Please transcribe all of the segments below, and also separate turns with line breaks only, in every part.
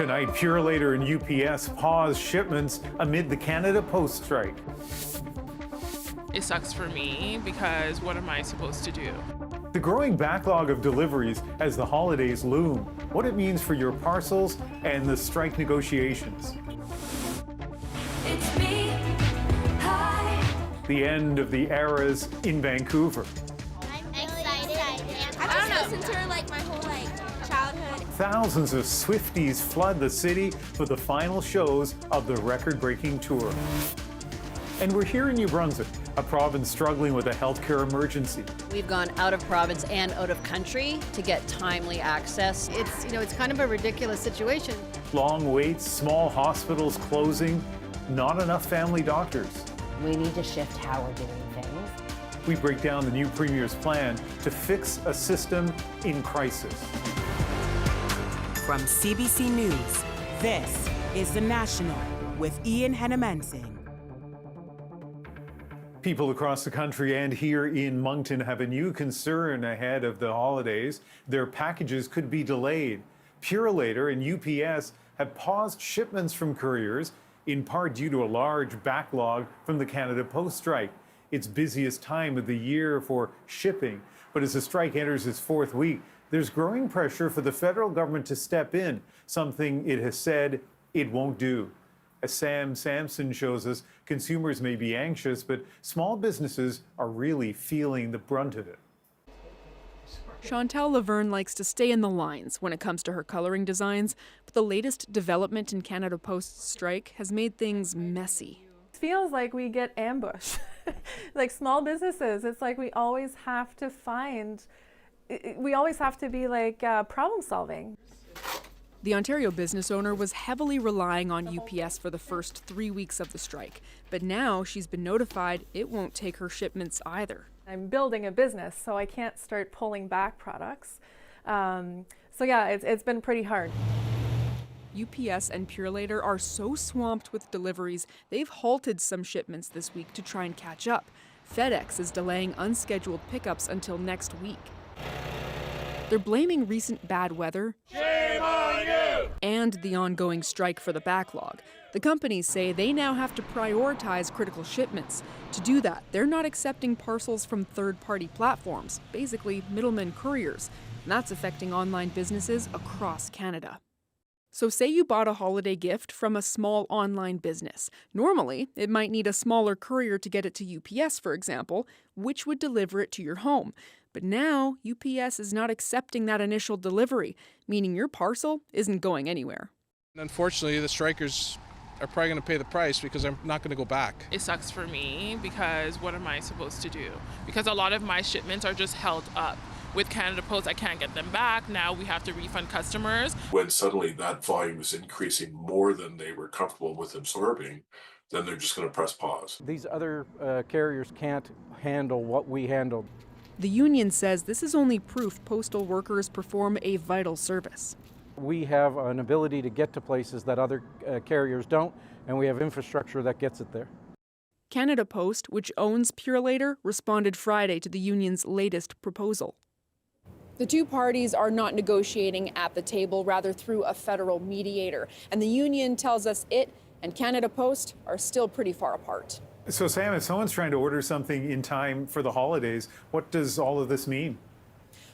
Tonight, Purolator and UPS pause shipments amid the Canada Post strike.
It sucks for me because what am I supposed to do?
The growing backlog of deliveries as the holidays loom, what it means for your parcels, and the strike negotiations.
It's me. Hi.
The end of the eras in Vancouver.
I'm excited.
I just listened to her like my whole childhood.
Thousands of Swifties flood the city for the final shows of the record-breaking tour. And we're here in New Brunswick, a province struggling with a healthcare emergency.
We've gone out of province and out of country to get timely access. It's kind of a ridiculous situation.
Long waits, small hospitals closing, not enough family doctors.
We need to shift how we're doing things.
We break down the new Premier's plan to fix a system in crisis.
From CBC News, this is The National with Ian Hennemensing.
People across the country and here in Moncton have a new concern ahead of the holidays. Their packages could be delayed. Purolator and UPS have paused shipments from couriers, in part due to a large backlog from the Canada Post strike. It's busiest time of the year for shipping, but as the strike enters its fourth week, there's growing pressure for the federal government to step in, something it has said it won't do. As Sam Sampson shows us, consumers may be anxious, but small businesses are really feeling the brunt of it.
Chantal Laverne likes to stay in the lines when it comes to her coloring designs, but the latest development in Canada Post's strike has made things messy.
It feels like we get ambushed. Like small businesses, it's like we always have to be problem solving.
The Ontario business owner was heavily relying on UPS for the first 3 weeks of the strike, but now she's been notified it won't take her shipments either.
I'm building a business, so I can't start pulling back products. It's been pretty hard.
UPS and Purolator are so swamped with deliveries, they've halted some shipments this week to try and catch up. FedEx is delaying unscheduled pickups until next week. They're blaming recent bad weather and the ongoing strike for the backlog. The companies say they now have to prioritize critical shipments. To do that, they're not accepting parcels from third-party platforms, basically middlemen couriers, and that's affecting online businesses across Canada. So say you bought a holiday gift from a small online business. Normally, it might need a smaller courier to get it to UPS, for example, which would deliver it to your home. But now, UPS is not accepting that initial delivery, meaning your parcel isn't going anywhere.
Unfortunately, the strikers are probably going to pay the price because I'm not going to go back.
It sucks for me because what am I supposed to do? Because a lot of my shipments are just held up. With Canada Post, I can't get them back. Now we have to refund customers.
When suddenly that volume is increasing more than they were comfortable with absorbing, then they're just going to press pause.
These other carriers can't handle what we handled.
The union says this is only proof postal workers perform a vital service.
We have an ability to get to places that other carriers don't, and we have infrastructure that gets it there.
Canada Post, which owns Purolator, responded Friday to the union's latest proposal.
The two parties are not negotiating at the table, rather through a federal mediator. And the union tells us it and Canada Post are still pretty far apart.
So Sam, if someone's trying to order something in time for the holidays, what does all of this mean?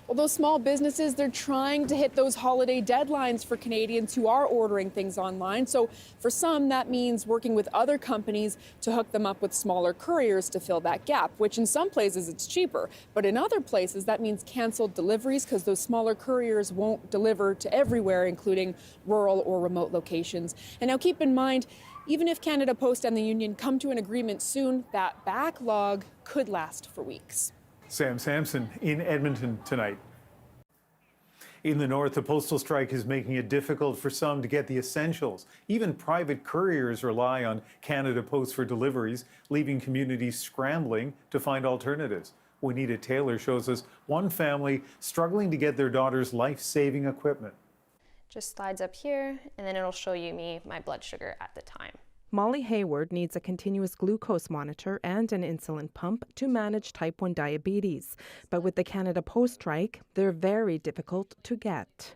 Well, those small businesses, they're trying to hit those holiday deadlines for Canadians who are ordering things online. So for some, that means working with other companies to hook them up with smaller couriers to fill that gap, which in some places it's cheaper. But in other places, that means canceled deliveries because those smaller couriers won't deliver to everywhere, including rural or remote locations. And now keep in mind, even if Canada Post and the union come to an agreement soon, that backlog could last for weeks.
Sam Sampson in Edmonton tonight. In the north, the postal strike is making it difficult for some to get the essentials. Even private couriers rely on Canada Post for deliveries, leaving communities scrambling to find alternatives. Juanita Taylor shows us one family struggling to get their daughter's life-saving equipment.
Just slides up here, and then it'll show you my blood sugar at the time.
Molly Hayward needs a continuous glucose monitor and an insulin pump to manage type 1 diabetes. But with the Canada Post strike, they're very difficult to get.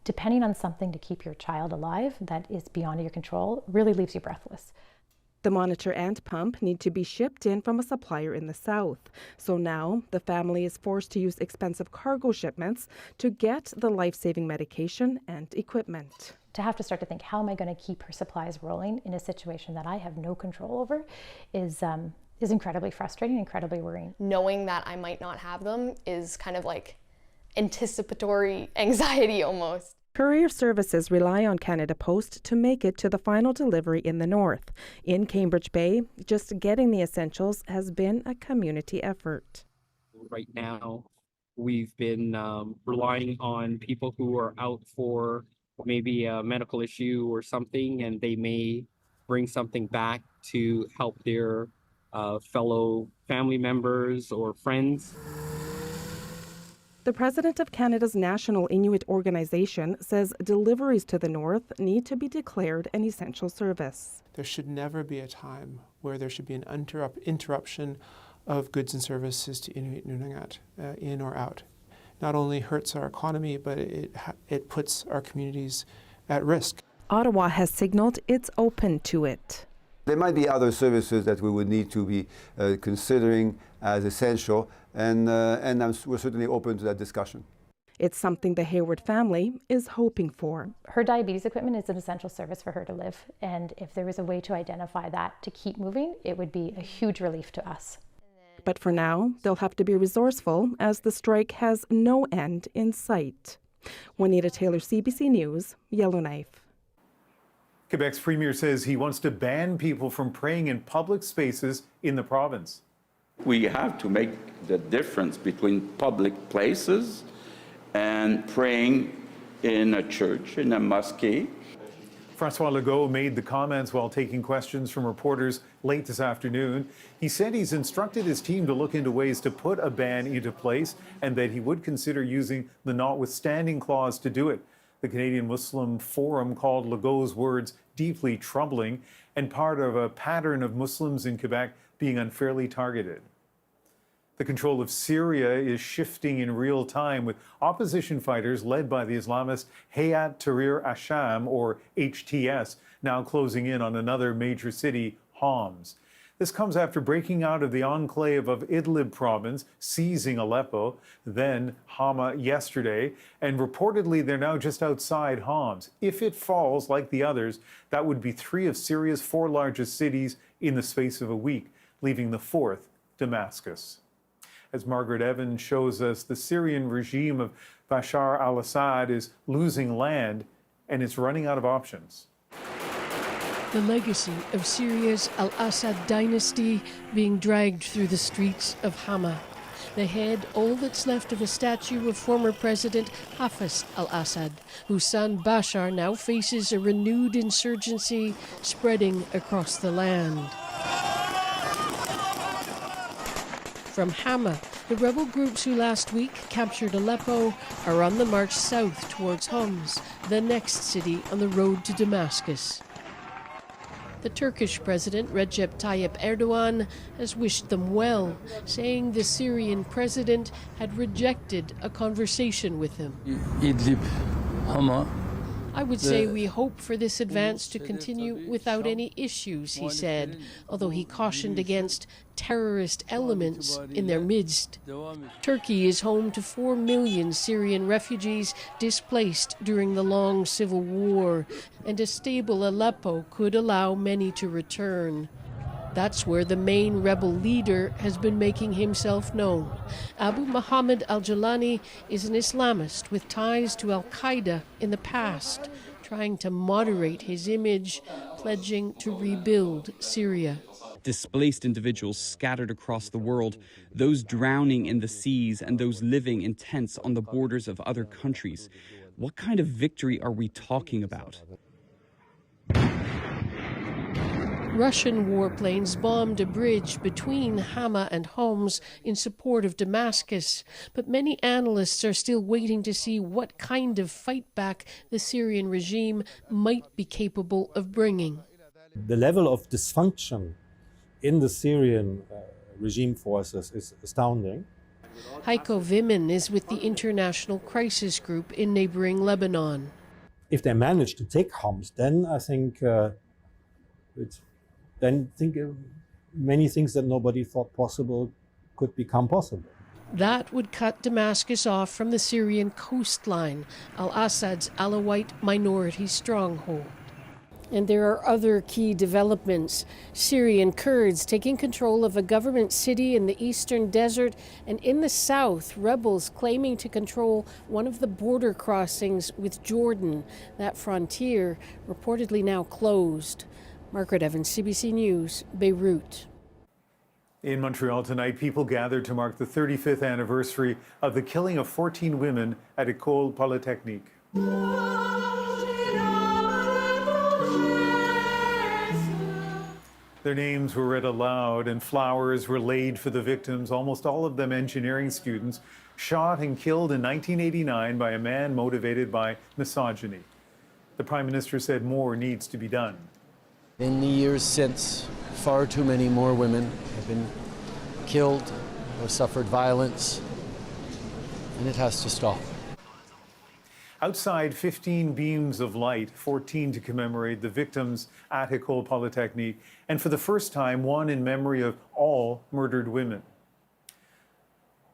depending on something to keep your child alive that is beyond your control really leaves you breathless.
The monitor and pump need to be shipped in from a supplier in the south. So now the family is forced to use expensive cargo shipments to get the life-saving medication and equipment.
To have to start to think, how am I going to keep her supplies rolling in a situation that I have no control over is incredibly frustrating, incredibly worrying.
Knowing that I might not have them is kind of like anticipatory anxiety almost.
Courier services rely on Canada Post to make it to the final delivery in the north. In Cambridge Bay, just getting the essentials has been a community effort.
Right now, we've been relying on people who are out for maybe a medical issue or something, and they may bring something back to help their fellow family members or friends.
The president of Canada's National Inuit Organization says deliveries to the north need to be declared an essential service.
There should never be a time where there should be an interruption of goods and services to Inuit Nunangat, in or out. Not only hurts our economy, but it puts our communities at risk.
Ottawa has signaled it's open to it.
There might be other services that we would need to be considering as essential, and we're certainly open to that discussion.
It's something the Hayward family is hoping for.
Her diabetes equipment is an essential service for her to live, and if there was a way to identify that to keep moving, it would be a huge relief to us.
But for now, they'll have to be resourceful as the strike has no end in sight. Juanita Taylor, CBC News, Yellowknife.
Quebec's premier says he wants to ban people from praying in public spaces in the province.
We have to make the difference between public places and praying in a church, in a mosque.
Francois Legault made the comments while taking questions from reporters late this afternoon. He said he's instructed his team to look into ways to put a ban into place and that he would consider using the notwithstanding clause to do it. The Canadian Muslim Forum called Legault's words deeply troubling and part of a pattern of Muslims in Quebec being unfairly targeted. The control of Syria is shifting in real time, with opposition fighters led by the Islamist Hayat Tahrir Asham, or HTS, now closing in on another major city, Homs. This comes after breaking out of the enclave of Idlib province, seizing Aleppo, then Hama yesterday, and reportedly they're now just outside Homs. If it falls like the others, that would be 3 of Syria's 4 largest cities in the space of a week, leaving the 4th, Damascus. As Margaret Evans shows us, the Syrian regime of Bashar al-Assad is losing land and it's running out of options.
The legacy of Syria's al-Assad dynasty being dragged through the streets of Hama. The head, all that's left of a statue of former President Hafez al-Assad, whose son Bashar now faces a renewed insurgency spreading across the land. From Hama, the rebel groups who last week captured Aleppo are on the march south towards Homs, the next city on the road to Damascus. The Turkish President Recep Tayyip Erdogan has wished them well, saying the Syrian president had rejected a conversation with him.
Idlib, Hama.
I would say we hope for this advance to continue without any issues, he said, although he cautioned against terrorist elements in their midst. Turkey is home to 4 million Syrian refugees displaced during the long civil war, and a stable Aleppo could allow many to return. That's where the main rebel leader has been making himself known. Abu Muhammad al-Jalani is an Islamist with ties to al-Qaeda in the past, trying to moderate his image, pledging to rebuild Syria.
Displaced individuals scattered across the world, those drowning in the seas and those living in tents on the borders of other countries. What kind of victory are we talking about?
Russian warplanes bombed a bridge between Hama and Homs in support of Damascus, but many analysts are still waiting to see what kind of fight back the Syrian regime might be capable of bringing.
The level of dysfunction in the Syrian regime forces is astounding.
Heiko Wimmen is with the International Crisis Group in neighboring Lebanon.
If they manage to take Homs, then I think many things that nobody thought possible could become possible.
That would cut Damascus off from the Syrian coastline, al-Assad's Alawite minority stronghold. And there are other key developments. Syrian Kurds taking control of a government city in the eastern desert, and in the south, rebels claiming to control one of the border crossings with Jordan. That frontier reportedly now closed. Margaret Evans, CBC News, Beirut.
In Montreal tonight, people gathered to mark the 35th anniversary of the killing of 14 women at École Polytechnique. Their names were read aloud and flowers were laid for the victims, almost all of them engineering students, shot and killed in 1989 by a man motivated by misogyny. The Prime Minister said more needs to be done.
In the years since, far too many more women have been killed or suffered violence, and it has to stop.
Outside, 15 beams of light, 14 to commemorate the victims at École Polytechnique, and for the first time, one in memory of all murdered women.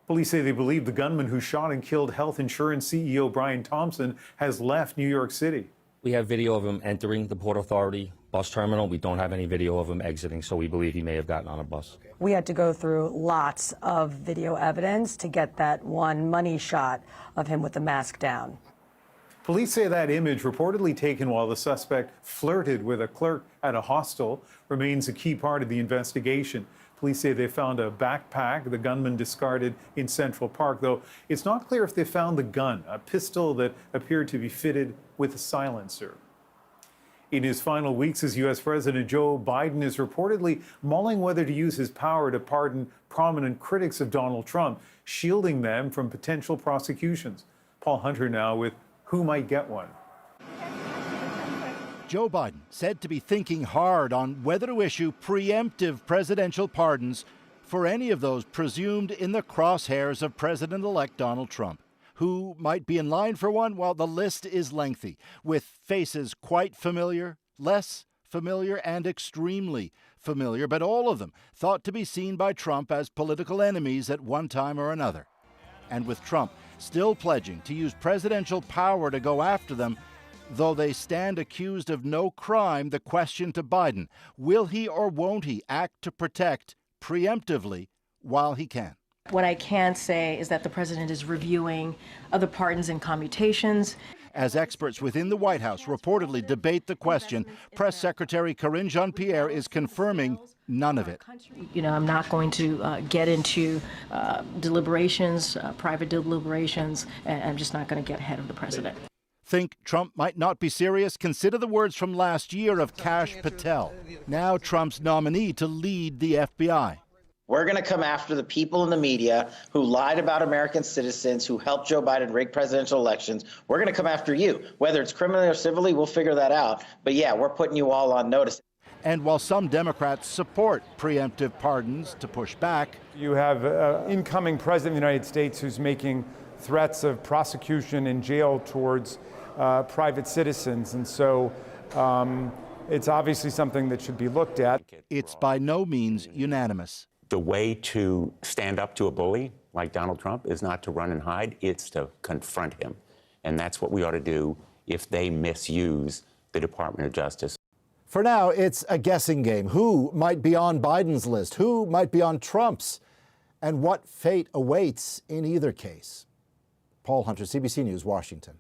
Police say they believe the gunman who shot and killed health insurance CEO Brian Thompson has left New York City.
We have video of him entering the Port Authority bus terminal. We don't have any video of him exiting, so we believe he may have gotten on a bus.
We had to go through lots of video evidence to get that one money shot of him with the mask down.
Police say that image, reportedly taken while the suspect flirted with a clerk at a hostel, remains a key part of the investigation. Police say they found a backpack the gunman discarded in Central Park, though it's not clear if they found the gun, a pistol that appeared to be fitted with a silencer. In his final weeks as U.S. President, Joe Biden is reportedly mulling whether to use his power to pardon prominent critics of Donald Trump, shielding them from potential prosecutions. Paul Hunter now with Who Might Get One.
Joe Biden said to be thinking hard on whether to issue preemptive presidential pardons for any of those presumed in the crosshairs of President-elect Donald Trump. Who might be in line for one? Well, the list is lengthy, with faces quite familiar, less familiar, and extremely familiar, but all of them thought to be seen by Trump as political enemies at one time or another. And with Trump still pledging to use presidential power to go after them, though they stand accused of no crime, the question to Biden, will he or won't he act to protect preemptively while he can?
What I can say is that the president is reviewing other pardons and commutations.
As experts within the White House reportedly debate the question, Press Secretary Karine Jean-Pierre is confirming none of it.
You know, I'm not going to get into deliberations, private deliberations, and I'm just not going to get ahead of the president.
Think Trump might not be serious? Consider the words from last year of Kash Patel, now Trump's nominee to lead the FBI.
We're going to come after the people in the media who lied about American citizens, who helped Joe Biden rig presidential elections. We're going to come after you. Whether it's criminally or civilly, we'll figure that out. But yeah, we're putting you all on notice.
And while some Democrats support preemptive pardons to push back,
you have an incoming president of the United States who's making threats of prosecution and jail towards private citizens. And so it's obviously something that should be looked at.
It's by no means unanimous.
The way to stand up to a bully like Donald Trump is not to run and hide, it's to confront him. And that's what we ought to do if they misuse the Department of Justice.
For now, it's a guessing game. Who might be on Biden's list? Who might be on Trump's? And what fate awaits in either case? Paul Hunter, CBC News, Washington.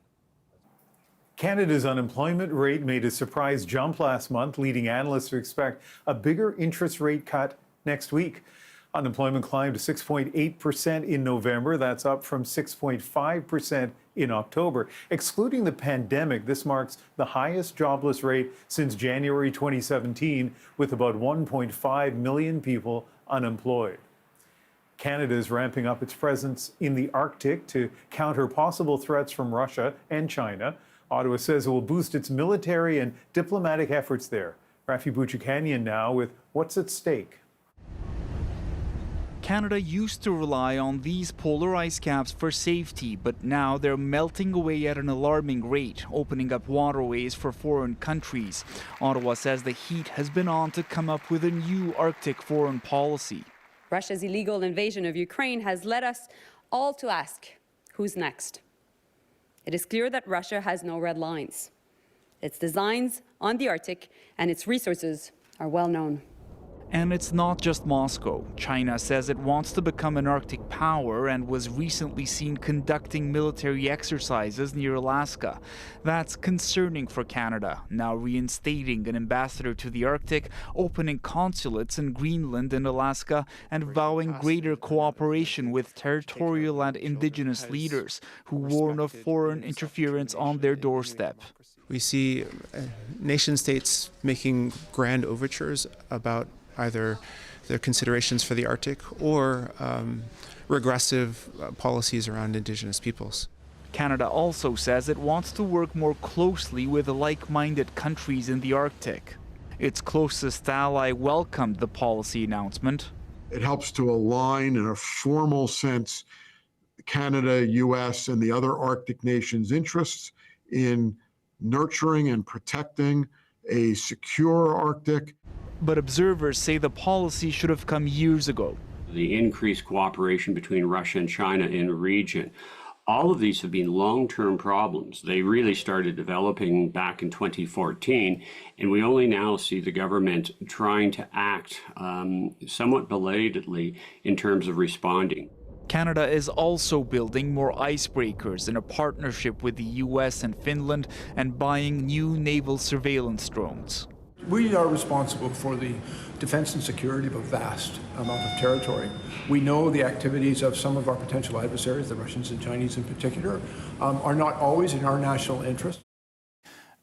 Canada's unemployment rate made a surprise jump last month, leading analysts to expect a bigger interest rate cut next week. Unemployment climbed to 6.8% in November. That's up from 6.5% in October. Excluding the pandemic, this marks the highest jobless rate since January 2017, with about 1.5 million people unemployed. Canada is ramping up its presence in the Arctic to counter possible threats from Russia and China. Ottawa says it will boost its military and diplomatic efforts there. Rafi Bouchikanian now with what's at stake.
Canada used to rely on these polar ice caps for safety, but now they're melting away at an alarming rate, opening up waterways for foreign countries. Ottawa says the heat has been on to come up with a new Arctic foreign policy.
Russia's illegal invasion of Ukraine has led us all to ask, who's next? It is clear that Russia has no red lines. Its designs on the Arctic and its resources are well known.
And it's not just Moscow. China says it wants to become an Arctic power and was recently seen conducting military exercises near Alaska. That's concerning for Canada, now reinstating an ambassador to the Arctic, opening consulates in Greenland and Alaska, and vowing greater cooperation with territorial and Indigenous leaders who warn of foreign interference on their doorstep.
We see nation states making grand overtures about either their considerations for the Arctic or regressive policies around Indigenous peoples.
Canada also says it wants to work more closely with like-minded countries in the Arctic. Its closest ally welcomed the policy announcement.
It helps to align in a formal sense Canada, US, and the other Arctic nations' interests in nurturing and protecting a secure Arctic.
But observers say the policy should have come years ago.
The increased cooperation between Russia and China in the region, all of these have been long-term problems. They really started developing back in 2014, and we only now see the government trying to act somewhat belatedly in terms of responding.
Canada is also building more icebreakers in a partnership with the US and Finland and buying new naval surveillance drones.
We are responsible for the defense and security of a vast amount of territory. We know the activities of some of our potential adversaries, the Russians and Chinese in particular, are not always in our national interest.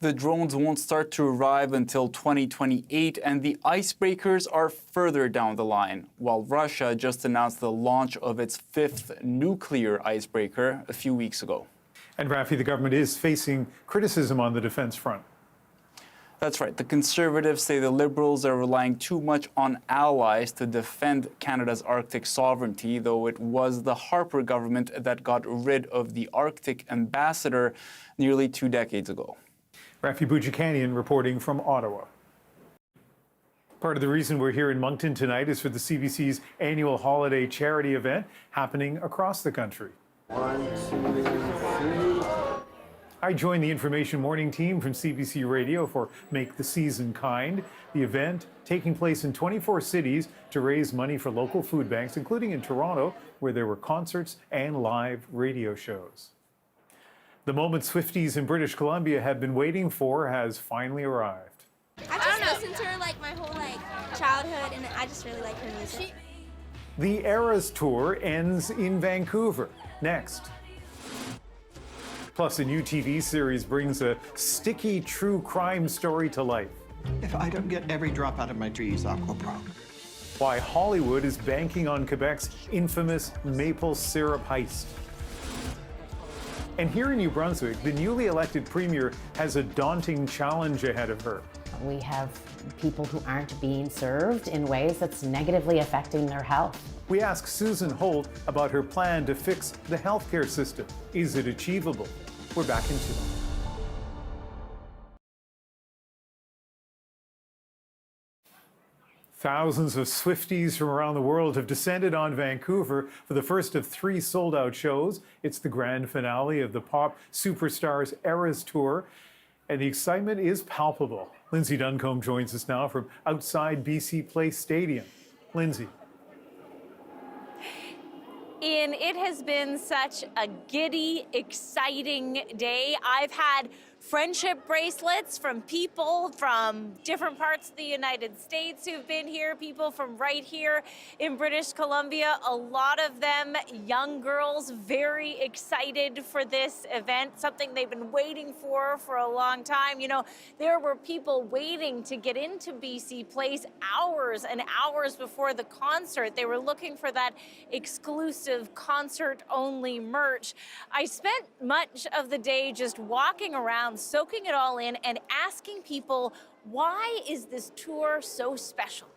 The drones won't start to arrive until 2028, and the icebreakers are further down the line, while Russia just announced the launch of its 5th nuclear icebreaker a few weeks ago.
And Rafi, the government is facing criticism on the defense front.
That's right. The Conservatives say the Liberals are relying too much on allies to defend Canada's Arctic sovereignty, though it was the Harper government that got rid of the Arctic ambassador nearly 2 decades ago.
Rafi Boudjikanian reporting from Ottawa. Part of the reason we're here in Moncton tonight is for the CBC's annual holiday charity event happening across the country.
1, 2, 3.
I joined the Information Morning team from CBC Radio for Make the Season Kind, the event taking place in 24 cities to raise money for local food banks, including in Toronto, where there were concerts and live radio shows. The moment Swifties in British Columbia have been waiting for has finally arrived.
I've just listened to her like my whole childhood, and I just really like her music.
The Eras Tour ends in Vancouver. Next. Plus, a new TV series brings a sticky true crime story to life.
If I don't get every drop out of my trees, I'll go broke.
Why Hollywood is banking on Quebec's infamous maple syrup heist. And here in New Brunswick, the newly elected Premier has a daunting challenge ahead of her.
We have people who aren't being served in ways that's negatively affecting their health.
We ask Susan Holt about her plan to fix the healthcare system. Is it achievable? We're back in 2. Thousands of Swifties from around the world have descended on Vancouver for the first of 3 sold-out shows. It's the grand finale of the pop superstars Eras Tour, and the excitement is palpable. Lindsay Duncombe joins us now from outside BC Place Stadium. Lindsay.
Ian, it has been such a giddy, exciting day. I've had friendship bracelets from people from different parts of the United States who've been here, people from right here in British Columbia, a lot of them young girls, very excited for this event, something they've been waiting for a long time. You know, there were people waiting to get into BC Place hours and hours before the concert. They were looking for that exclusive concert-only merch. I spent much of the day just walking around, soaking it all in and asking people, why is this tour so special?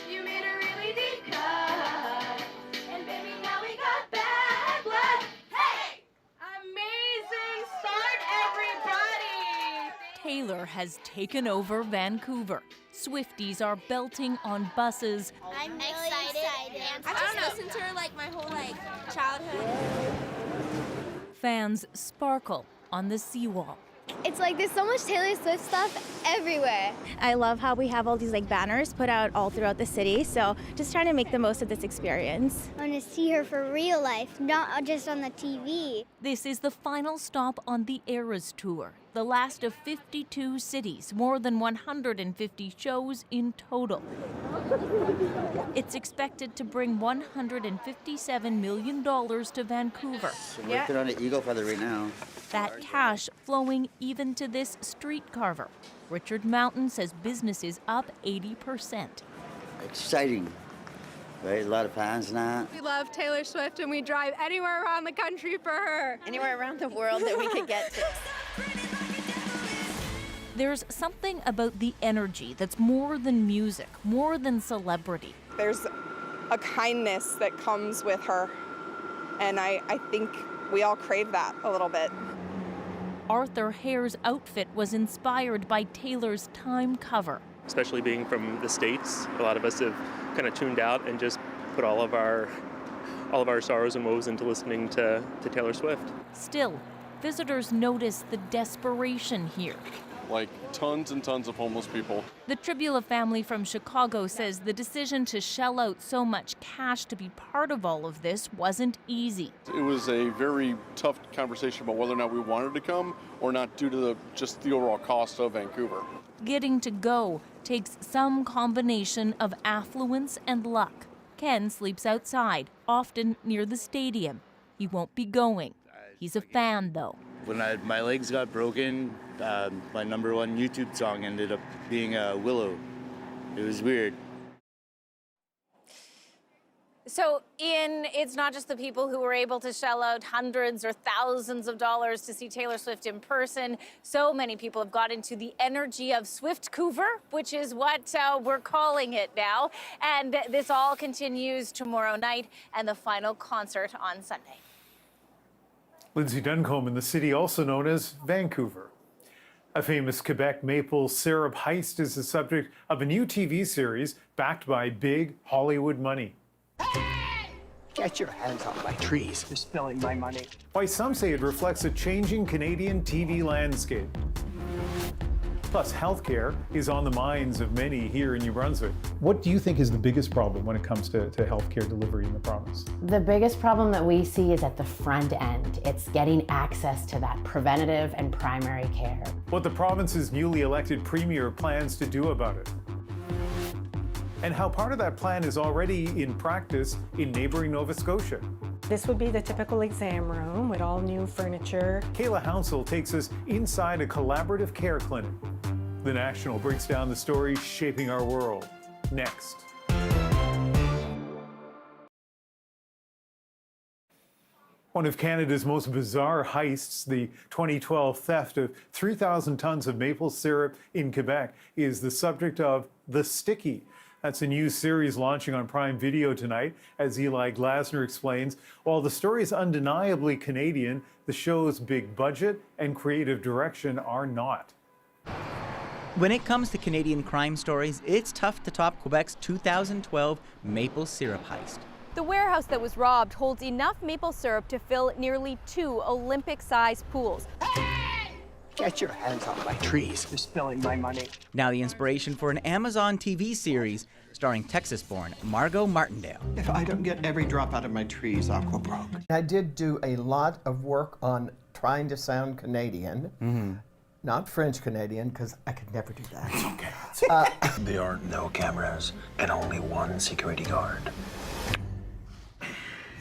You made a really deep cut.
Taylor has taken over Vancouver. Swifties are belting on buses.
I'm really excited. I just listened to her like my whole childhood.
Fans sparkle on the seawall.
It's like there's so much Taylor Swift stuff everywhere. I love how we have all these banners put out all throughout the city, so just trying to make the most of this experience. I want to see her for real life, not just on the TV.
This is the final stop on the Eras Tour, the last of 52 cities, more than 150 shows in total. It's expected to bring $157 million to Vancouver.
So we're working on an eagle feather right now.
That cash flowing even to this street carver. Richard Mountain says business is up 80%.
Exciting, right? A lot of fans now.
We love Taylor Swift and we drive anywhere around the country for her.
Anywhere around the world that we could get to.
There's something about the energy that's more than music, more than celebrity.
There's a kindness that comes with her, and I think we all crave that a little bit.
Arthur Hare's outfit was inspired by Taylor's Time cover.
Especially being from the States, a lot of us have kind of tuned out and just put all of our sorrows and woes into listening to Taylor Swift.
Still, visitors notice the desperation here.
Like tons and tons of homeless people.
The Tribula family from Chicago says the decision to shell out so much cash to be part of all of this wasn't easy.
It was a very tough conversation about whether or not we wanted to come or not due to just the overall cost of Vancouver.
Getting to go takes some combination of affluence and luck. Ken sleeps outside, often near the stadium. He won't be going. He's a fan, though.
When my legs got broken, my #1 YouTube song ended up being Willow. It was weird.
So it's not just the people who were able to shell out hundreds or thousands of dollars to see Taylor Swift in person. So many people have got into the energy of Swiftcouver, which is what we're calling it now. And this all continues tomorrow night and the final concert on Sunday.
Lindsay Duncombe in the city, also known as Vancouver. A famous Quebec maple syrup heist is the subject of a new TV series backed by big Hollywood money.
Get your hands off my trees. You're spilling my money.
Why some say it reflects a changing Canadian TV landscape. Plus, healthcare is on the minds of many here in New Brunswick. What do you think is the biggest problem when it comes to healthcare delivery in the province?
The biggest problem that we see is at the front end. It's getting access to that preventative and primary care.
What the province's newly elected premier plans to do about it. And how part of that plan is already in practice in neighboring Nova Scotia.
This would be the typical exam room with all new furniture.
Kayla Hounsell takes us inside a collaborative care clinic. The National breaks down the stories shaping our world. Next. One of Canada's most bizarre heists, the 2012 theft of 3,000 tons of maple syrup in Quebec, is the subject of The Sticky. That's a new series launching on Prime Video tonight. As Eli Glasner explains, while the story is undeniably Canadian, the show's big budget and creative direction are not.
When it comes to Canadian crime stories, it's tough to top Quebec's 2012 maple syrup heist.
The warehouse that was robbed holds enough maple syrup to fill nearly 2 Olympic-sized pools.
Get your hands off my trees. You're spilling my money.
Now the inspiration for an Amazon TV series starring Texas-born Margot Martindale.
If I don't get every drop out of my trees, I'll go broke. I did do a lot of work on trying to sound Canadian. Not French Canadian, because I could never do that. It's okay. It's okay.
There are no cameras and only one security guard.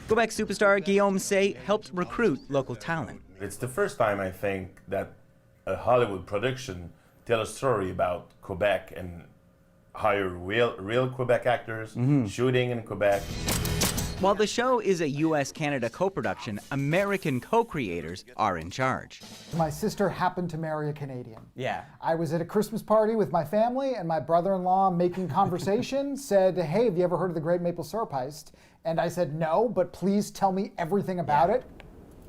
Quebec superstar Guillaume Say helped recruit local talent.
It's the first time, I think, that a Hollywood production tells a story about Quebec and hire real Quebec actors, shooting in Quebec.
While the show is a U.S.-Canada co-production, American co-creators are in charge.
My sister happened to marry a Canadian.
Yeah.
I was at a Christmas party with my family, and my brother-in-law, making conversation, said, "Hey, have you ever heard of the Great Maple Syrup Heist?" And I said, "No, but please tell me everything about it."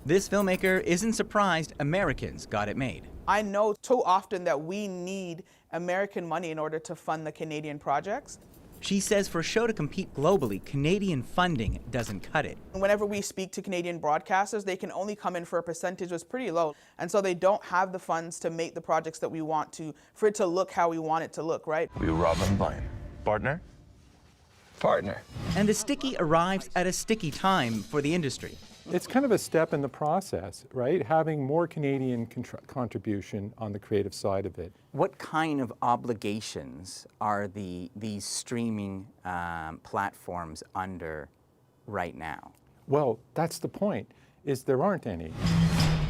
This filmmaker isn't surprised Americans got it made.
I know too often that we need American money in order to fund the Canadian projects.
She says for a show to compete globally, Canadian funding doesn't cut it.
Whenever we speak to Canadian broadcasters, they can only come in for a percentage that's pretty low. And so they don't have the funds to make the projects that we want to, for it to look how we want it to look, right?
We rob and blind. Partner? Partner.
And the sticky arrives at a sticky time for the industry.
It's kind of a step in the process, right? Having more Canadian contribution on the creative side of it.
What kind of obligations are these streaming platforms under right now?
Well, that's the point, is there aren't any.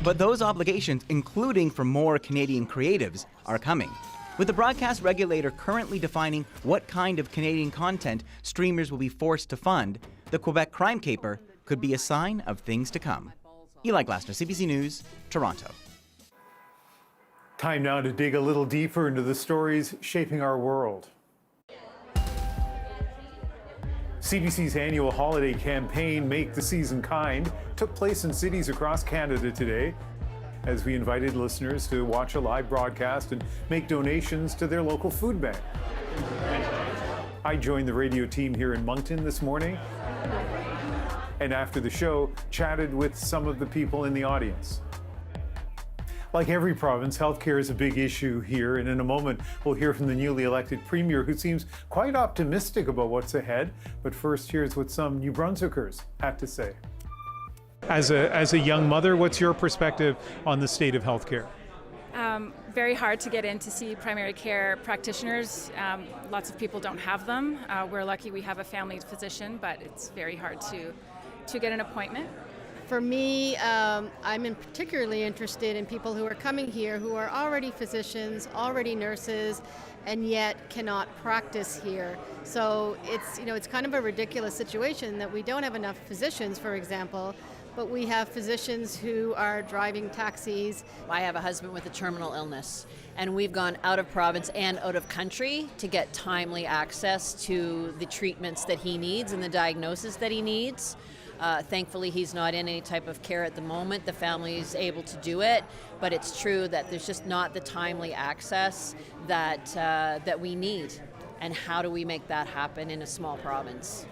But those obligations, including for more Canadian creatives, are coming. With the broadcast regulator currently defining what kind of Canadian content streamers will be forced to fund, the Quebec crime caper could be a sign of things to come. Eli Glasner, CBC News, Toronto.
Time now to dig a little deeper into the stories shaping our world. CBC's annual holiday campaign, Make the Season Kind, took place in cities across Canada today as we invited listeners to watch a live broadcast and make donations to their local food bank. I joined the radio team here in Moncton this morning, and after the show, chatted with some of the people in the audience. Like every province, healthcare is a big issue here, and in a moment, we'll hear from the newly elected Premier, who seems quite optimistic about what's ahead. But first, here's what some New Brunswickers had to say. As a young mother, what's your perspective on the state of healthcare?
Very hard to get in to see primary care practitioners. Lots of people don't have them. We're lucky we have a family physician, but it's very hard to get an appointment.
For me, I'm particularly interested in people who are coming here who are already physicians, already nurses, and yet cannot practice here. So it's kind of a ridiculous situation that we don't have enough physicians, for example, but we have physicians who are driving taxis.
I have a husband with a terminal illness, and we've gone out of province and out of country to get timely access to the treatments that he needs and the diagnosis that he needs. Thankfully, he's not in any type of care at the moment. The family is able to do it, but it's true that there's just not the timely access that we need. And how do we make that happen in a small province?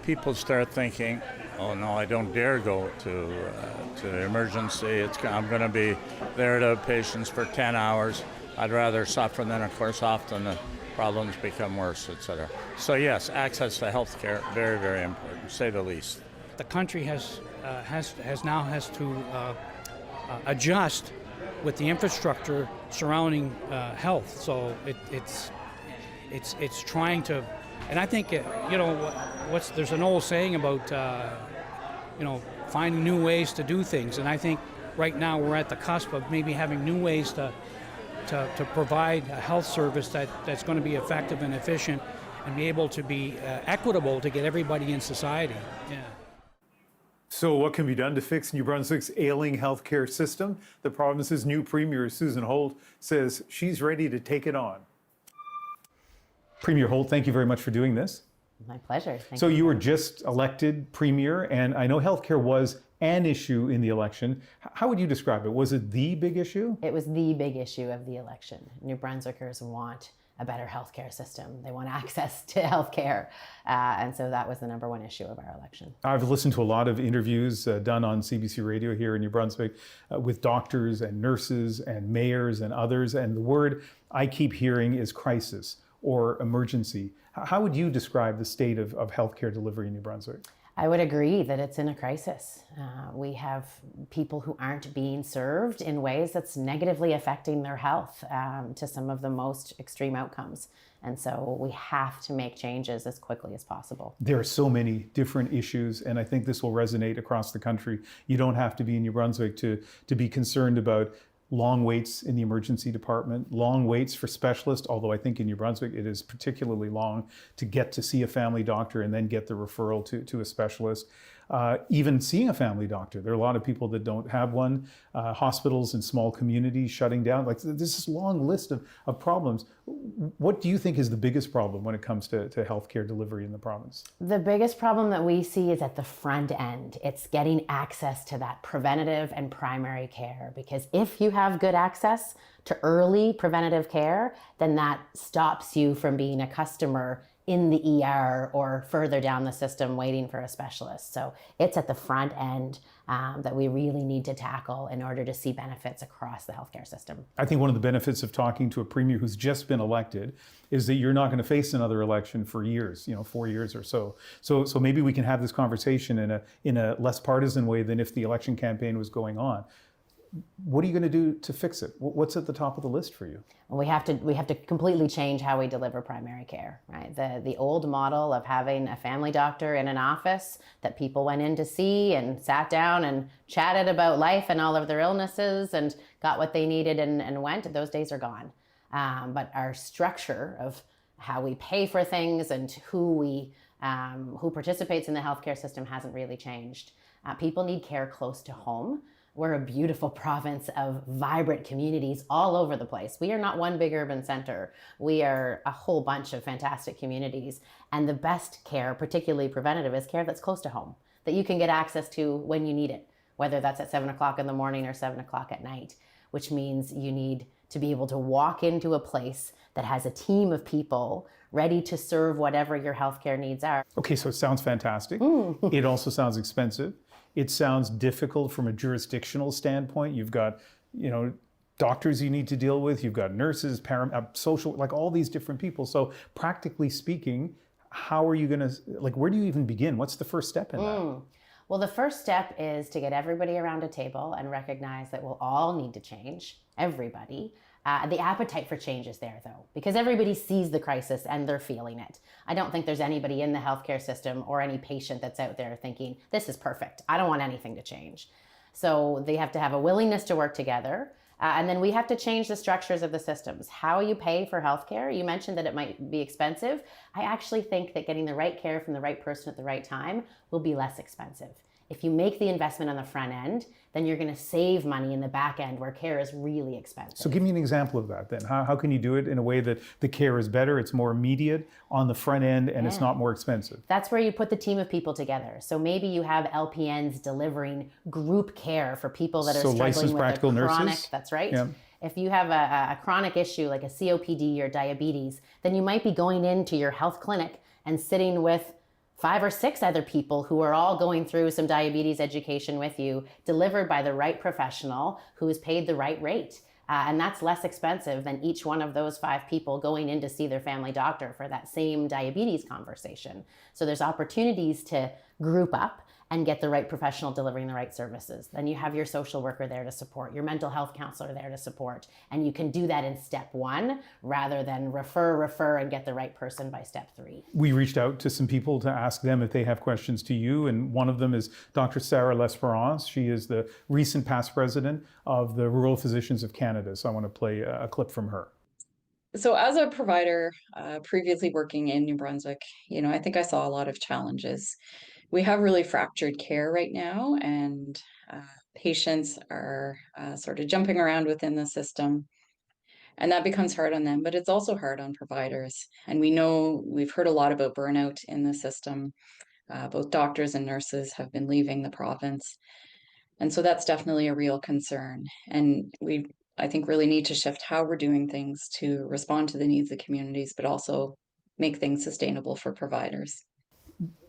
People start thinking, oh no, I don't dare go to emergency. I'm going to be there to patients for 10 hours. I'd rather suffer. Then, of course, often the problems become worse, etc. So yes, access to health care, very, very important, to say the least.
The country has to adjust with the infrastructure surrounding health. So it's trying to, and I think there's an old saying about finding new ways to do things, and I think right now we're at the cusp of maybe having new ways to provide a health service that's going to be effective and efficient and be able to be equitable to get everybody in society. Yeah.
So what can be done to fix New Brunswick's ailing healthcare system? The province's new Premier, Susan Holt, says she's ready to take it on. Premier Holt, thank you very much for doing this.
My pleasure.
So you were just elected Premier, and I know healthcare was an issue in the election. How would you describe it? Was it the big issue?
It was the big issue of the election. New Brunswickers want a better healthcare system. They want access to healthcare. And so that was the number one issue of our election.
I've listened to a lot of interviews done on CBC Radio here in New Brunswick with doctors and nurses and mayors and others. And the word I keep hearing is crisis or emergency. How would you describe the state of healthcare delivery in New Brunswick?
I would agree that it's in a crisis. We have people who aren't being served in ways that's negatively affecting their health to some of the most extreme outcomes. And so we have to make changes as quickly as possible.
There are so many different issues, and I think this will resonate across the country. You don't have to be in New Brunswick to be concerned about long waits in the emergency department, long waits for specialists, although I think in New Brunswick it is particularly long to get to see a family doctor and then get the referral to a specialist. even seeing a family doctor. There are a lot of people that don't have one. Hospitals in small communities shutting down. Like, there's this long list of problems. What do you think is the biggest problem when it comes to healthcare delivery in the province?
The biggest problem that we see is at the front end. It's getting access to that preventative and primary care, because if you have good access to early preventative care, then that stops you from being a customer in the ER or further down the system waiting for a specialist. So it's at the front end that we really need to tackle in order to see benefits across the healthcare system.
I think one of the benefits of talking to a premier who's just been elected is that you're not going to face another election for years, 4 years or so. So maybe we can have this conversation in a less partisan way than if the election campaign was going on. What are you going to do to fix it? What's at the top of the list for you?
We have to completely change how we deliver primary care, right? The old model of having a family doctor in an office that people went in to see and sat down and chatted about life and all of their illnesses and got what they needed and went, those days are gone. But our structure of how we pay for things and who participates in the healthcare system hasn't really changed. People need care close to home. We're a beautiful province of vibrant communities all over the place. We are not one big urban center. We are a whole bunch of fantastic communities. And the best care, particularly preventative, is care that's close to home, that you can get access to when you need it, whether that's at 7 o'clock in the morning or 7 o'clock at night, which means you need to be able to walk into a place that has a team of people ready to serve whatever your healthcare needs are.
Okay, so it sounds fantastic. It also sounds expensive. It sounds difficult from a jurisdictional standpoint. You've got, doctors you need to deal with. You've got nurses, social, like all these different people. So practically speaking, how are you going to, where do you even begin? What's the first step in that?
Well, the first step is to get everybody around a table and recognize that we'll all need to change, everybody. The appetite for change is there, though, because everybody sees the crisis and they're feeling it. I don't think there's anybody in the healthcare system or any patient that's out there thinking, this is perfect, I don't want anything to change. So they have to have a willingness to work together. And then we have to change the structures of the systems. How you pay for healthcare, you mentioned that it might be expensive. I actually think that getting the right care from the right person at the right time will be less expensive. If you make the investment on the front end, then you're going to save money in the back end where care is really expensive.
So give me an example of that then. How can you do it in a way that the care is better, it's more immediate on the front end, and it's not more expensive?
That's where you put the team of people together. So maybe you have LPNs delivering group care for people that are struggling with a chronic,
nurses?
That's right.
Yeah.
If you have a chronic issue like a COPD or diabetes, then you might be going into your health clinic and sitting with 5 or 6 other people who are all going through some diabetes education with you, delivered by the right professional who is paid the right rate. And that's less expensive than each one of those 5 people going in to see their family doctor for that same diabetes conversation. So there's opportunities to group up and get the right professional delivering the right services. Then you have your social worker there to support, your mental health counselor there to support. And you can do that in step 1 rather than refer, and get the right person by step 3.
We reached out to some people to ask them if they have questions to you. And one of them is Dr. Sarah L'Esperance. She is the recent past president of the Rural Physicians of Canada. So I want to play a clip from her.
So as a provider, previously working in New Brunswick, I think I saw a lot of challenges. We have really fractured care right now, and patients are sort of jumping around within the system, and that becomes hard on them, but it's also hard on providers. And we've heard a lot about burnout in the system. Both doctors and nurses have been leaving the province. And so that's definitely a real concern. And I think really need to shift how we're doing things to respond to the needs of communities, but also make things sustainable for providers.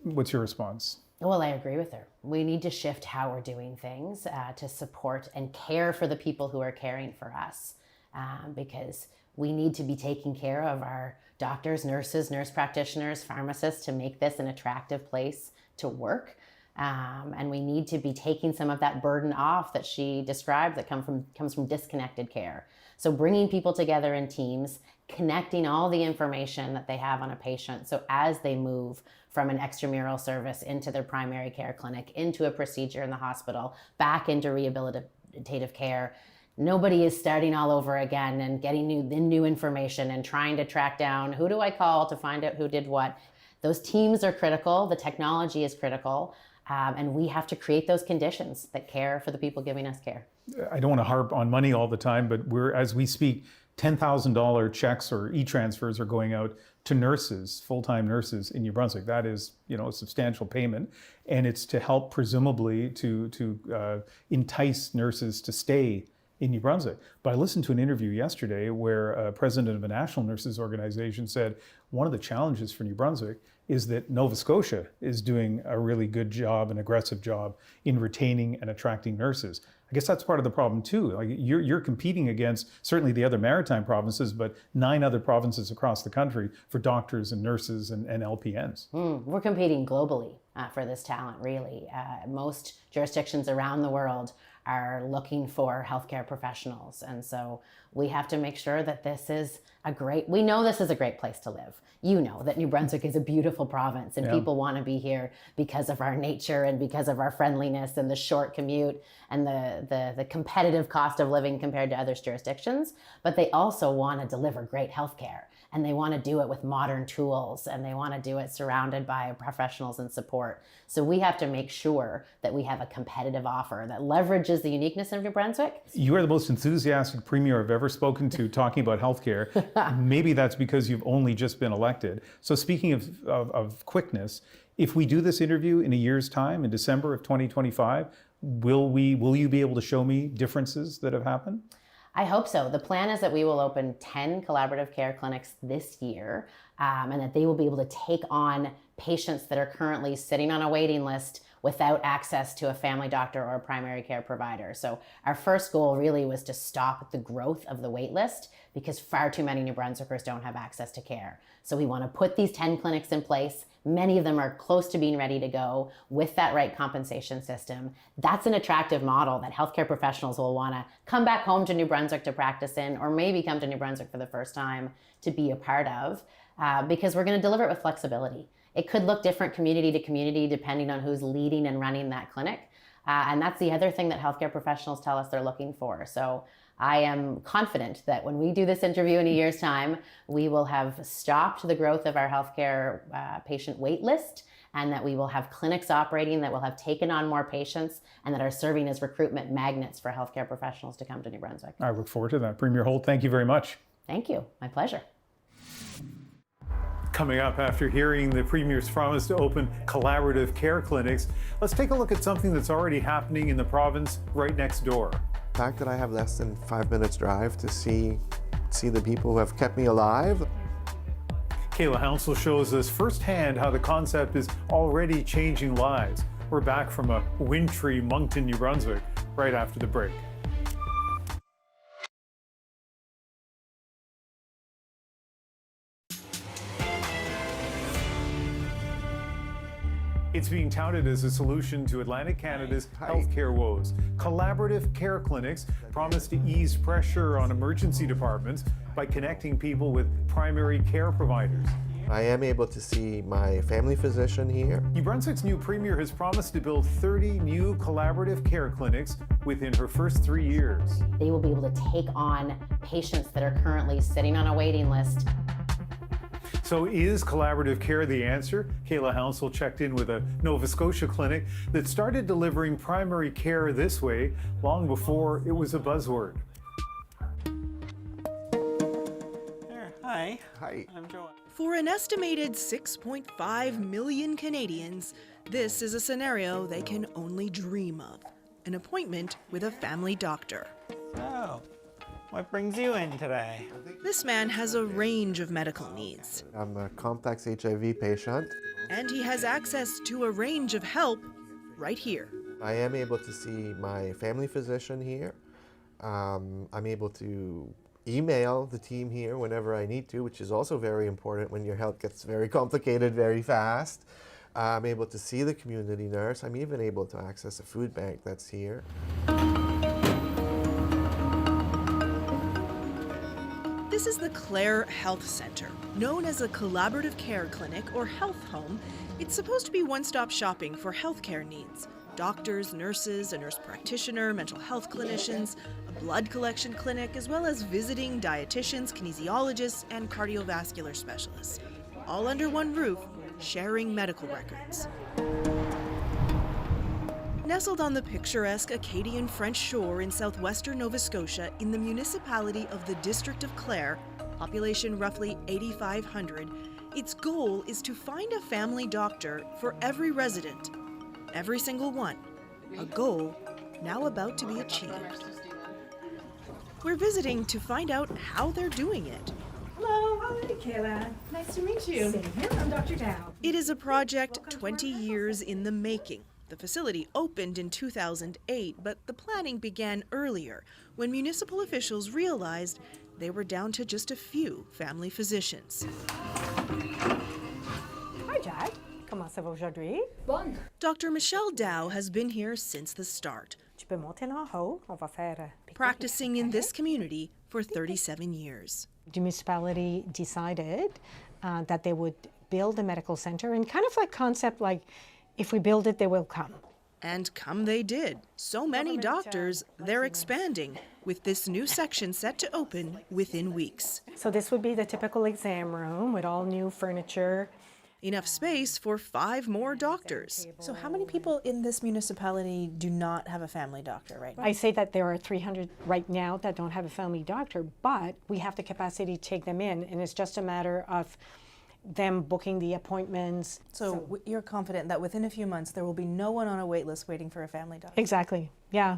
What's your response?
Well, I agree with her. We need to shift how we're doing things to support and care for the people who are caring for us, because we need to be taking care of our doctors, nurses, nurse practitioners, pharmacists to make this an attractive place to work. And we need to be taking some of that burden off that she described that comes from disconnected care. So bringing people together in teams, connecting all the information that they have on a patient. So as they move from an extramural service into their primary care clinic, into a procedure in the hospital, back into rehabilitative care, nobody is starting all over again and getting new information and trying to track down who do I call to find out who did what. Those teams are critical. The technology is critical. And we have to create those conditions that care for the people giving us care.
I don't want to harp on money all the time, but as we speak, $10,000 checks or e-transfers are going out to nurses, full-time nurses in New Brunswick. That is, a substantial payment, and it's to help presumably to entice nurses to stay in New Brunswick. But I listened to an interview yesterday where a president of a national nurses organization said one of the challenges for New Brunswick is that Nova Scotia is doing a really good job, an aggressive job in retaining and attracting nurses. I guess that's part of the problem too. Like you're competing against certainly the other maritime provinces, but 9 other provinces across the country for doctors and nurses and LPNs.
We're competing globally for this talent, really. Most jurisdictions around the world are looking for healthcare professionals. And so we have to make sure that we know this is a great place to live. You know that New Brunswick is a beautiful province and people want to be here because of our nature and because of our friendliness and the short commute and the competitive cost of living compared to other jurisdictions. But they also want to deliver great healthcare, and they want to do it with modern tools, and they want to do it surrounded by professionals and support. So we have to make sure that we have a competitive offer that leverages the uniqueness of New Brunswick.
You are the most enthusiastic premier I've ever spoken to talking about healthcare. Maybe that's because you've only just been elected. So speaking of quickness, if we do this interview in a year's time, in December of 2025, will you be able to show me differences that have happened?
I hope so. The plan is that we will open 10 collaborative care clinics this year, and that they will be able to take on patients that are currently sitting on a waiting list without access to a family doctor or a primary care provider. So our first goal really was to stop the growth of the wait list, because far too many New Brunswickers don't have access to care. So we want to put these 10 clinics in place. Many of them are close to being ready to go with that right compensation system. That's an attractive model that healthcare professionals will want to come back home to New Brunswick to practice in, or maybe come to New Brunswick for the first time to be a part of, because we're going to deliver it with flexibility. It could look different community to community depending on who's leading and running that clinic. And that's the other thing that healthcare professionals tell us they're looking for. So I am confident that when we do this interview in a year's time, we will have stopped the growth of our healthcare patient wait list, and that we will have clinics operating that will have taken on more patients and that are serving as recruitment magnets for healthcare professionals to come to New Brunswick.
I look forward to that. Premier Holt, thank you very much.
Thank you. My pleasure.
Coming up after hearing the Premier's promise to open collaborative care clinics, let's take a look at something that's already happening in the province right next door.
The fact that I have less than 5 minutes drive to see the people who have kept me alive.
Kayla Hounsel shows us firsthand how the concept is already changing lives. We're back from a wintry Moncton, New Brunswick, right after the break. It's being touted as a solution to Atlantic Canada's healthcare woes. Collaborative care clinics promise to ease pressure on emergency departments by connecting people with primary care providers.
I am able to see my family physician here.
New Brunswick's new premier has promised to build 30 new collaborative care clinics within her first 3 years.
They will be able to take on patients that are currently sitting on a waiting list.
So is collaborative care the answer? Kayla Hounsel checked in with a Nova Scotia clinic that started delivering primary care this way long before it was a buzzword.
Hi.
Hi.
I'm Joanne.
For an estimated 6.5 million Canadians, this is a scenario they can only dream of. An appointment with a family doctor.
Oh, what brings you in today?
This man has a range of medical needs.
I'm a complex HIV patient.
And he has access to a range of help right here.
I am able to see my family physician here. I'm able to email the team here whenever I need to, which is also very important when your health gets very complicated very fast. I'm able to see the community nurse. I'm even able to access a food bank that's here.
This is the Clare Health Center. Known as a collaborative care clinic or health home, it's supposed to be one-stop shopping for healthcare needs. Doctors, nurses, a nurse practitioner, mental health clinicians, a blood collection clinic, as well as visiting dietitians, kinesiologists, and cardiovascular specialists. All under one roof, sharing medical records. Nestled on the picturesque Acadian French shore in southwestern Nova Scotia in the municipality of the District of Clare, population roughly 8,500, its goal is to find a family doctor for every resident. Every single one. A goal now about to be achieved. We're visiting to find out how they're doing it.
Hello, hi, Kayla. Nice to meet you. Same here, I'm Dr. Dow.
It is a project 20 years in the making. The facility opened in 2008, but the planning began earlier when municipal officials realized they were down to just a few family physicians.
Hi, Jack. Comment ça va aujourd'hui?
Bon. Dr. Michelle Dow has been here since the start,
Tu peux monter en haut. On va faire
practicing in this community for 37 years.
The municipality decided that they would build a medical center, and kind of like concept like, if we build it, they will come.
And come they did. So many doctors, they're expanding, with this new section set to open within weeks.
So this would be the typical exam room with all new furniture.
Enough space for 5 more doctors.
So how many people in this municipality do not have a family doctor right now?
I say that there are 300 right now that don't have a family doctor, but we have the capacity to take them in, and it's just a matter of them booking the appointments.
So you're confident that within a few months there will be no one on a wait list waiting for a family doctor?
Exactly, yeah.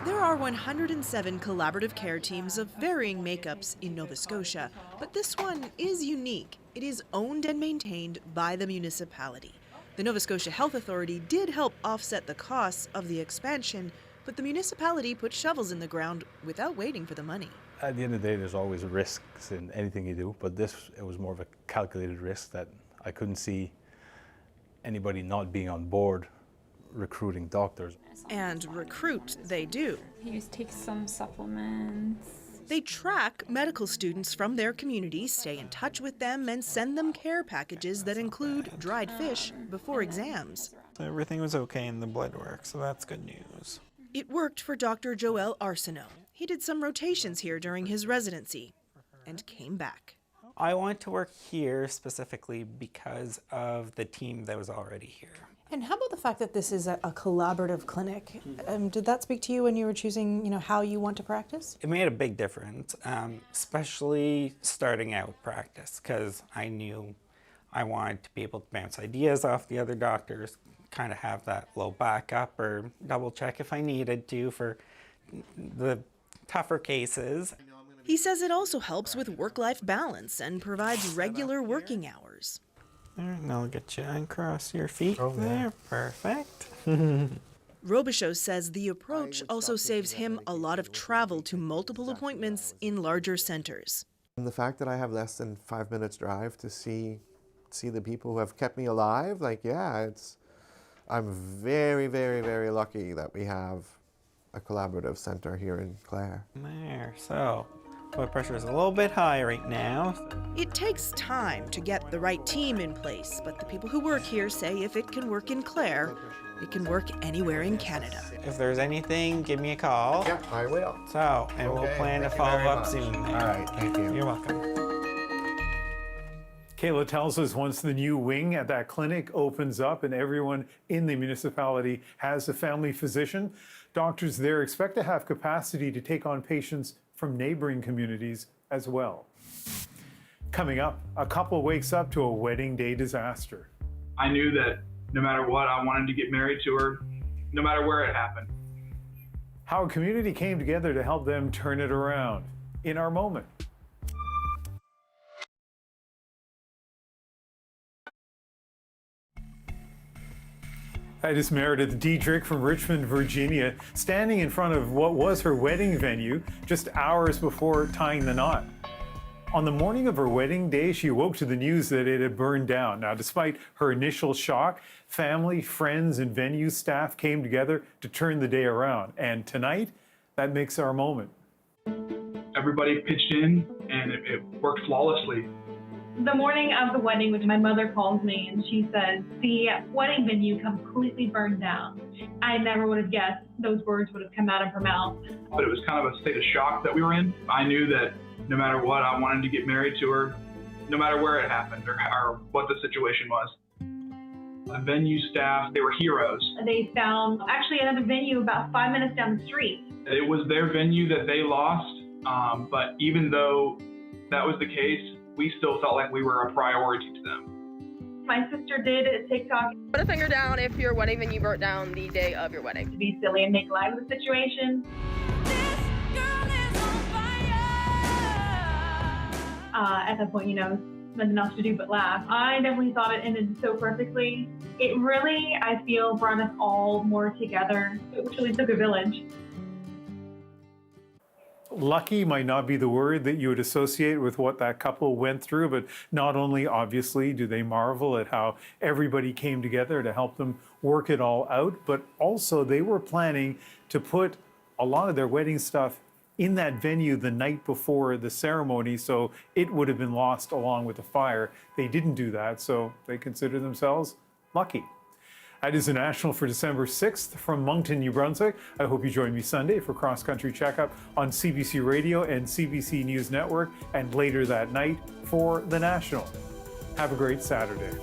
There are 107 collaborative care teams of varying makeups in Nova Scotia, but this one is unique. It is owned and maintained by the municipality. The Nova Scotia Health Authority did help offset the costs of the expansion, but the municipality put shovels in the ground without waiting for the money.
At the end of the day, there's always risks in anything you do, but it was more of a calculated risk that I couldn't see anybody not being on board recruiting doctors.
And recruit they do.
You take some supplements.
They track medical students from their community, stay in touch with them, and send them care packages that include dried fish before exams.
Everything was okay in the blood work, so that's good news.
It worked for Dr. Joel Arsenault. He did some rotations here during his residency and came back.
I want to work here specifically because of the team that was already here.
And how about the fact that this is a collaborative clinic? Did that speak to you when you were choosing, how you want to practice?
It made a big difference, especially starting out practice, because I knew I wanted to be able to bounce ideas off the other doctors, kind of have that low backup or double check if I needed to for the tougher cases.
He says it also helps with work-life balance and provides regular working hours.
All right, now I'll get you uncross your feet there. Perfect.
Robichaud says the approach also saves him a lot of travel to multiple appointments in larger centers.
And the fact that I have less than 5 minutes drive to see the people who have kept me alive, I'm very, very, very lucky that we have a collaborative center here in Clare.
There, so blood pressure is a little bit high right now.
It takes time to get the right team in place, but the people who work here say if it can work in Clare, it can work anywhere in Canada.
If there's anything, give me a call.
Yeah, I will.
So, and we'll plan to follow up soon.
All right, thank you.
You're welcome.
Kayla tells us once the new wing at that clinic opens up and everyone in the municipality has a family physician, doctors there expect to have capacity to take on patients from neighboring communities as well. Coming up, a couple wakes up to a wedding day disaster.
I knew that no matter what, I wanted to get married to her, no matter where it happened.
How a community came together to help them turn it around in our moment. That is Meredith Diedrich from Richmond, Virginia, standing in front of what was her wedding venue just hours before tying the knot. On the morning of her wedding day, she awoke to the news that it had burned down. Now, despite her initial shock, family, friends, and venue staff came together to turn the day around. And tonight, that makes our moment.
Everybody pitched in, and it worked flawlessly.
The morning of the wedding, which my mother calls me and she says, the wedding venue completely burned down. I never would have guessed those words would have come out of her mouth.
But it was kind of a state of shock that we were in. I knew that no matter what, I wanted to get married to her, no matter where it happened or what the situation was. The venue staff, they were heroes.
They found actually another venue about 5 minutes down the street.
It was their venue that they lost, but even though that was the case, we still felt like we were a priority to them.
My sister did a TikTok.
Put a finger down if your wedding venue burnt down the day of your wedding.
To be silly and make light of the situation. At that point, nothing else to do but laugh. I definitely thought it ended so perfectly. It really, I feel, brought us all more together. It really took a village.
Lucky might not be the word that you would associate with what that couple went through, but not only, obviously, do they marvel at how everybody came together to help them work it all out, but also they were planning to put a lot of their wedding stuff in that venue the night before the ceremony, so it would have been lost along with the fire. They didn't do that, so they consider themselves lucky. That is the National for December 6th from Moncton, New Brunswick. I hope you join me Sunday for Cross Country Checkup on CBC Radio and CBC News Network, and later that night for the National. Have a great Saturday.